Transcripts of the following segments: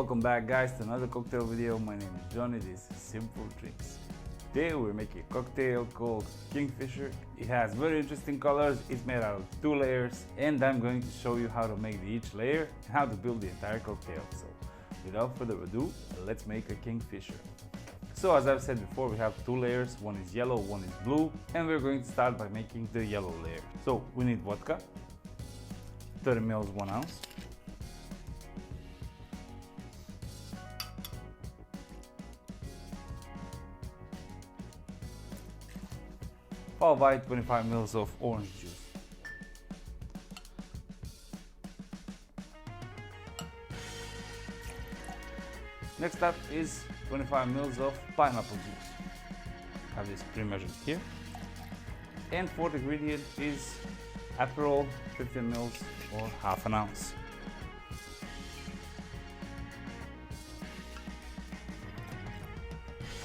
Welcome back guys to another cocktail video. My name is Johnny, this is Simple Drinks. Today we're making a cocktail called Kingfisher. It has very interesting colors, it's made out of 2 layers and I'm going to show you how to make each layer and how to build the entire cocktail. So without further ado, let's make a Kingfisher. So as I've said before, we have 2 layers, one is yellow, one is blue, and we're going to start by making the yellow layer. So we need vodka, 30 ml 1 ounce. Followed by 25 ml of orange juice. Next up is 25 ml of pineapple juice. I have this pre-measured here. And fourth ingredient is Aperol, 50 ml or half an ounce.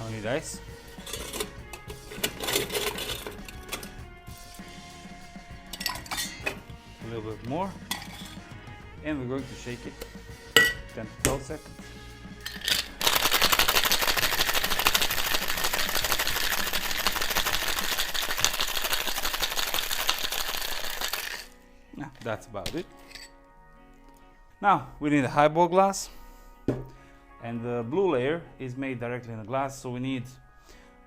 I need ice. A little bit more, and we're going to shake it 10 to 12 seconds. Yeah, that's about it. Now we need a highball glass, and the blue layer is made directly in the glass, so we need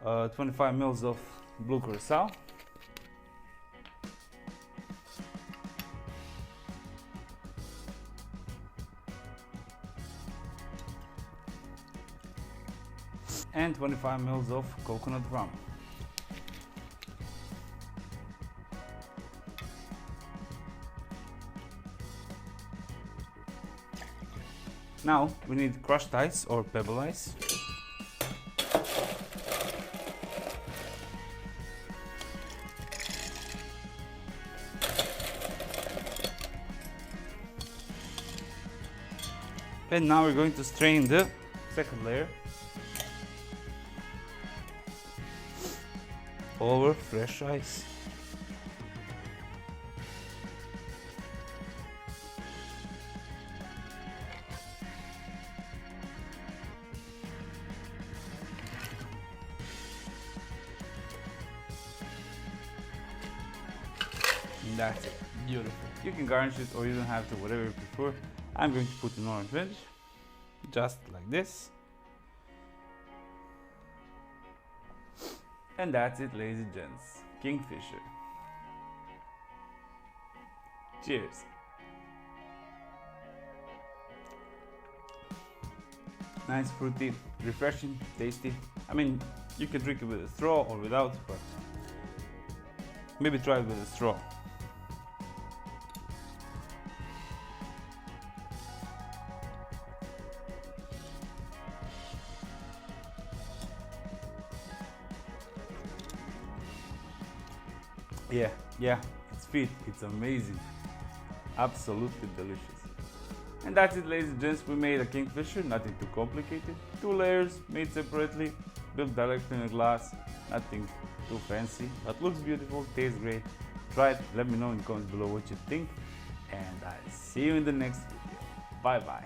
25 ml of blue Curacao. And 25 ml of coconut rum. Now we need crushed ice or pebble ice. And now we're going to strain the second layer over fresh ice. And that's it. Beautiful. You can garnish it or you don't have to, whatever you prefer. I'm going to put an orange wedge, just like this. And that's it, ladies and gents. Kingfisher. Cheers. Nice, fruity, refreshing, tasty. I mean, you can drink it with a straw or without, but maybe try it with a straw. Yeah, it's fit, it's amazing, absolutely delicious. And that's it, ladies and gents, we made a Kingfisher, nothing too complicated. 2 layers, made separately, built directly in a glass, nothing too fancy, but looks beautiful, tastes great. Try it, let me know in the comments below what you think, and I'll see you in the next video. Bye bye.